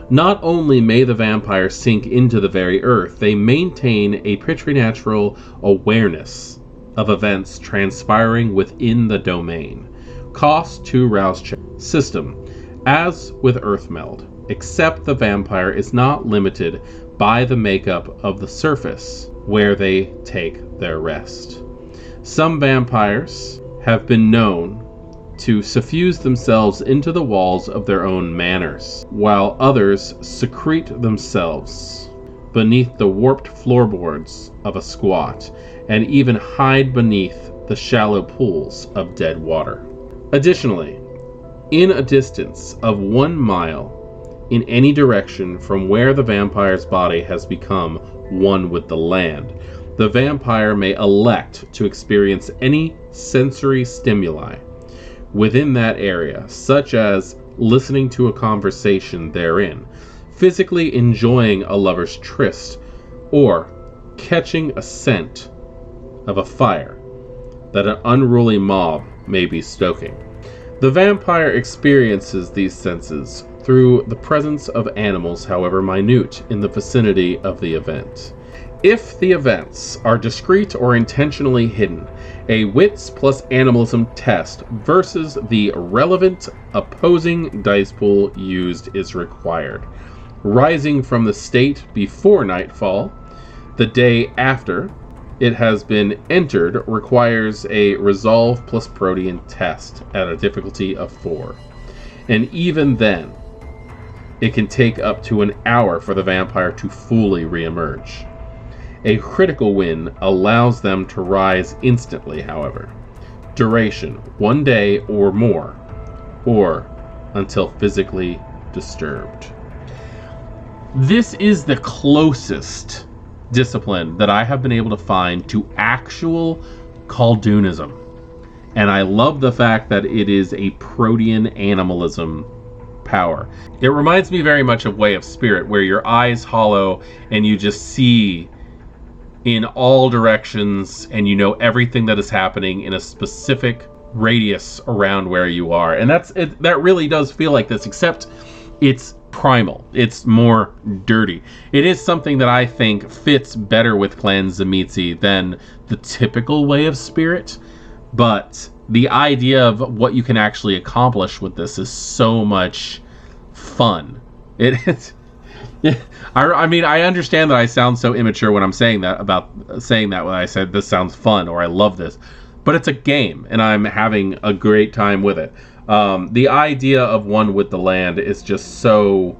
Not only may the vampire sink into the very earth, they maintain a preternatural awareness of events transpiring within the domain. Cost 2 rouse check. System. As with Earthmeld, except the vampire is not limited by the makeup of the surface where they take their rest. Some vampires have been known to suffuse themselves into the walls of their own manors, while others secrete themselves beneath the warped floorboards of a squat, and even hide beneath the shallow pools of dead water. Additionally, in a distance of 1 mile in any direction from where the vampire's body has become one with the land, the vampire may elect to experience any sensory stimuli within that area, such as listening to a conversation therein, physically enjoying a lover's tryst, or catching a scent of a fire that an unruly mob may be stoking. The vampire experiences these senses through the presence of animals, however minute, in the vicinity of the event. If the events are discreet or intentionally hidden, a wits plus animalism test versus the relevant opposing dice pool used is required. Rising from the state before nightfall, the day after it has been entered requires a resolve plus Protean test at a difficulty of 4. And even then, It can take up to an hour for the vampire to fully reemerge. A critical win allows them to rise instantly, however. Duration, 1 day or more, or until physically disturbed. This is the closest discipline that I have been able to find to actual Khaldoonism. And I love the fact that it is a Protean animalism power. It reminds me very much of Way of Spirit, where your eyes hollow and you just see in all directions and you know everything that is happening in a specific radius around where you are. And that really does feel like this, except it's primal. It's more dirty. It is something that I think fits better with Clan Tzimisce than the typical Way of Spirit. But the idea of what you can actually accomplish with this is so much fun. It is. I mean, I understand that I sound so immature when I'm saying that when I said this sounds fun or I love this, but it's a game and I'm having a great time with it. The idea of one with the land is just so...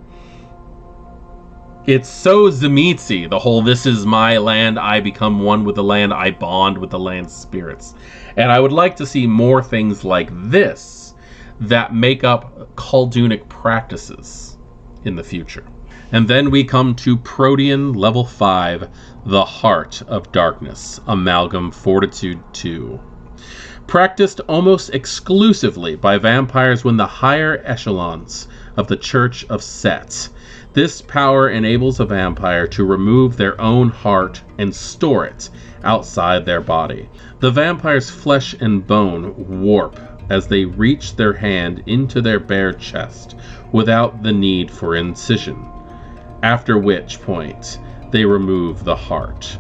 It's so Tzimisce, the whole "this is my land, I become one with the land, I bond with the land's spirits." And I would like to see more things like this that make up Khaldoonic practices in the future. And then we come to Protean level 5, the Heart of Darkness, Amalgam Fortitude 2. Practiced almost exclusively by vampires when the higher echelons of the Church of Set. This power enables a vampire to remove their own heart and store it outside their body. The vampire's flesh and bone warp as they reach their hand into their bare chest without the need for incision, after which point they remove the heart.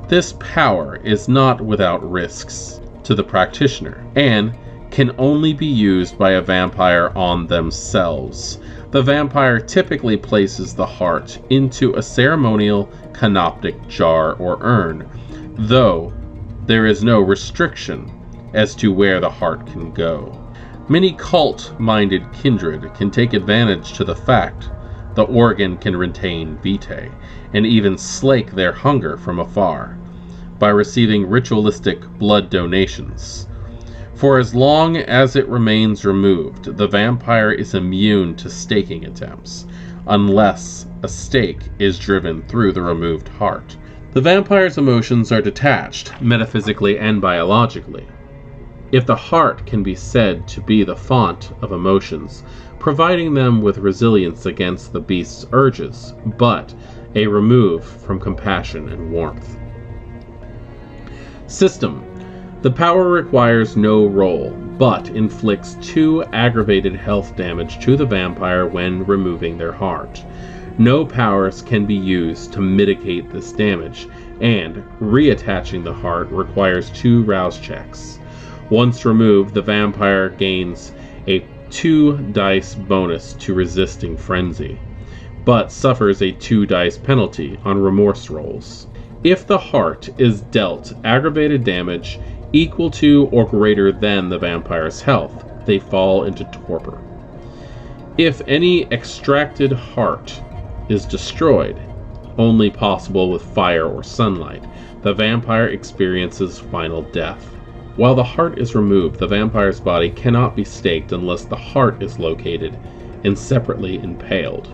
This power is not without risks to the practitioner and can only be used by a vampire on themselves. The vampire typically places the heart into a ceremonial canoptic jar or urn, though there is no restriction as to where the heart can go. Many cult-minded kindred can take advantage to the fact the organ can retain vitae, and even slake their hunger from afar, by receiving ritualistic blood donations. For as long as it remains removed, the vampire is immune to staking attempts, unless a stake is driven through the removed heart. The vampire's emotions are detached, metaphysically and biologically. If the heart can be said to be the font of emotions, providing them with resilience against the beast's urges, but a remove from compassion and warmth. System. The power requires no roll, but inflicts 2 aggravated health damage to the vampire when removing their heart. No powers can be used to mitigate this damage, and reattaching the heart requires 2 rouse checks. Once removed, the vampire gains a 2 dice bonus to resisting frenzy, but suffers a 2 dice penalty on remorse rolls. If the heart is dealt aggravated damage equal to or greater than the vampire's health, they fall into torpor. If any extracted heart is destroyed, only possible with fire or sunlight, the vampire experiences final death. While the heart is removed, the vampire's body cannot be staked unless the heart is located and separately impaled,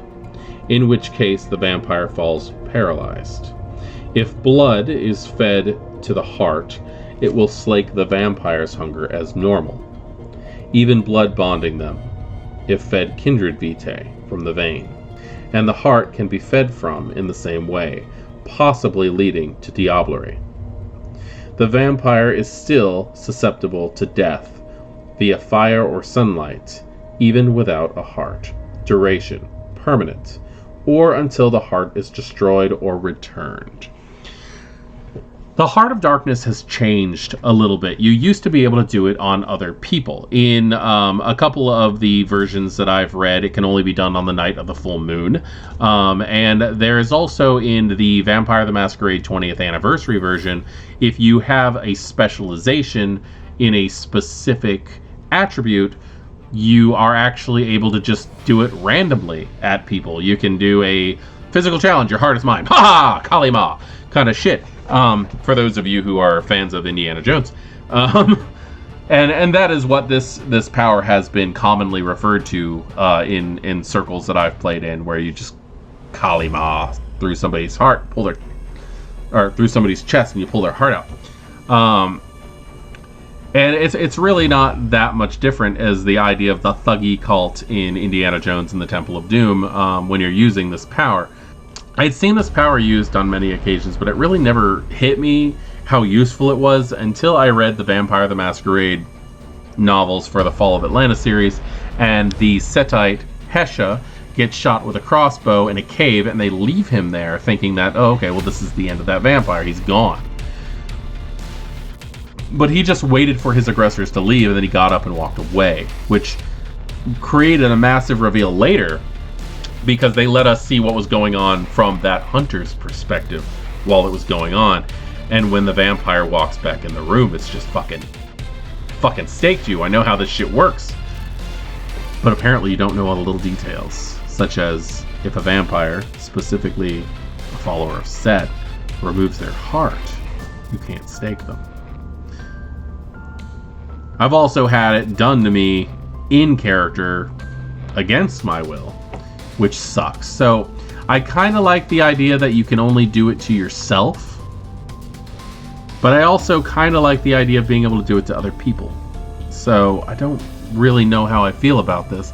in which case the vampire falls paralyzed. If blood is fed to the heart, it will slake the vampire's hunger as normal, even blood bonding them, if fed kindred vitae from the vein. And the heart can be fed from in the same way, possibly leading to diablerie. The vampire is still susceptible to death via fire or sunlight, even without a heart. Duration, permanent, or until the heart is destroyed or returned. The Heart of Darkness has changed a little bit. You used to be able to do it on other people. In a couple of the versions that I've read, it can only be done on the night of the full moon. And there is also in the Vampire the Masquerade 20th anniversary version, if you have a specialization in a specific attribute, you are actually able to just do it randomly at people. You can do a physical challenge, your heart is mine, ha ha, Kali Ma, kind of shit. For those of you who are fans of Indiana Jones. And that is what this power has been commonly referred to in circles that I've played in, where you just Kali Ma through somebody's heart, or through somebody's chest, and you pull their heart out. And it's really not that much different as the idea of the thuggy cult in Indiana Jones and the Temple of Doom when you're using this power. I'd seen this power used on many occasions, but it really never hit me how useful it was until I read the Vampire the Masquerade novels for the Fall of Atlantis series, and the Setite Hesha gets shot with a crossbow in a cave, and they leave him there thinking that, oh, okay, well, this is the end of that vampire, he's gone. But he just waited for his aggressors to leave, and then he got up and walked away, which created a massive reveal later, because they let us see what was going on from that hunter's perspective while it was going on. And when the vampire walks back in the room, it's just fucking staked you. I know how this shit works. But apparently you don't know all the little details, such as if a vampire, specifically a follower of Set, removes their heart, you can't stake them. I've also had it done to me in character against my will, which sucks. So I kind of like the idea that you can only do it to yourself, but I also kind of like the idea of being able to do it to other people. So I don't really know how I feel about this.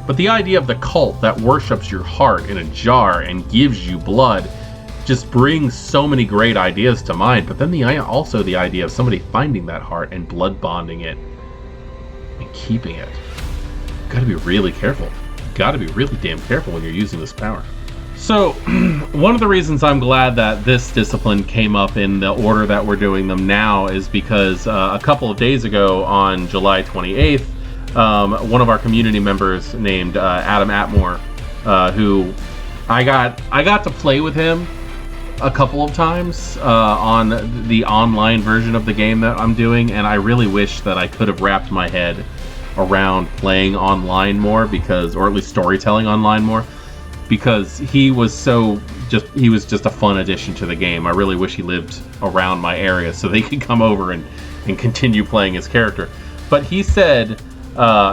But the idea of the cult that worships your heart in a jar and gives you blood just brings so many great ideas to mind. But then also the idea of somebody finding that heart and blood bonding it and keeping it. You gotta be really careful. You gotta be really damn careful when you're using this power. So, one of the reasons I'm glad that this discipline came up in the order that we're doing them now is because a couple of days ago on July 28th, one of our community members named Adam Atmore, who I got to play with him a couple of times on the online version of the game that I'm doing, and I really wish that I could have wrapped my head around playing online more, or at least storytelling online more, because he was just a fun addition to the game. I really wish he lived around my area so they could come over and continue playing his character. But he said,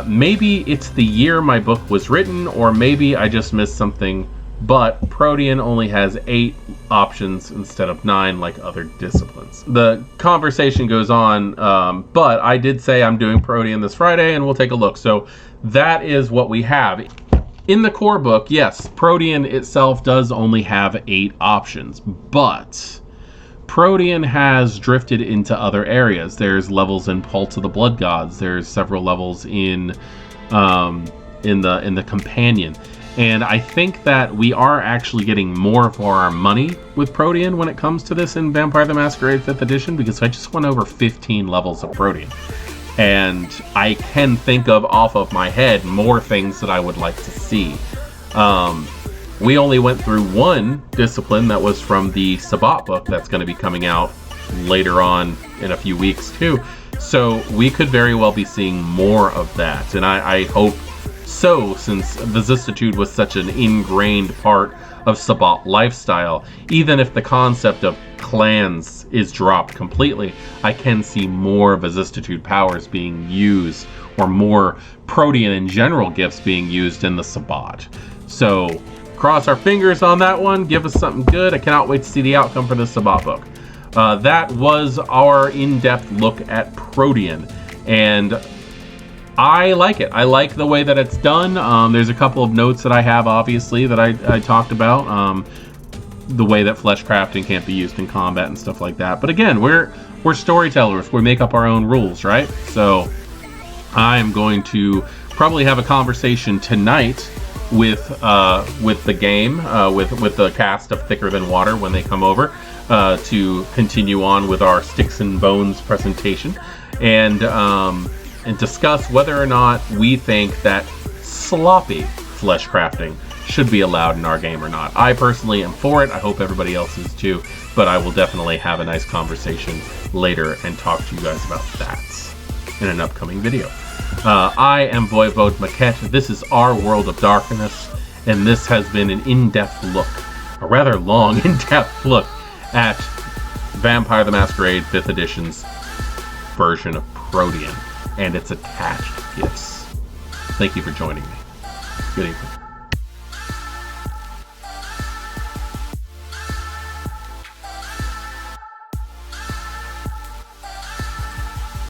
maybe it's the year my book was written, or maybe I just missed something, but Protean only has 8 options instead of 9 like other disciplines. The conversation goes on, but I did say I'm doing Protean this Friday, and we'll take a look. So that is what we have. In the core book, yes, Protean itself does only have 8 options, but Protean has drifted into other areas. There's levels in Pulse of the Blood Gods. There's several levels in the Companion. And I think that we are actually getting more for our money with Protean when it comes to this in Vampire the Masquerade 5th edition, because I just went over 15 levels of Protean. And I can think of, off of my head, more things that I would like to see. We only went through one discipline that was from the Sabbat book that's going to be coming out later on in a few weeks too. So we could very well be seeing more of that. And I hope so, since Viscitude was such an ingrained part of Sabbat lifestyle. Even if the concept of clans is dropped completely, I can see more Viscitude powers being used, or more Protean in general gifts being used in the Sabbat. So cross our fingers on that one. Give us something good. I cannot wait to see the outcome for the Sabbat book. That was our in-depth look at Protean, and I like it. I like the way that it's done. There's a couple of notes that I have, obviously, that I talked about. The way that flesh crafting can't be used in combat and stuff like that. But again, we're storytellers. We make up our own rules, right? So I'm going to probably have a conversation tonight with the game, with the cast of Thicker Than Water when they come over to continue on with our Sticks and Bones presentation, and discuss whether or not we think that sloppy flesh crafting should be allowed in our game or not. I personally am for it. I hope everybody else is too, but I will definitely have a nice conversation later and talk to you guys about that in an upcoming video. I am Voivode Maquette. This is our World of Darkness, and this has been an in-depth look, a rather long in-depth look at Vampire the Masquerade 5th Edition's version of Protean and its attached gifts. Thank you for joining me. Good evening.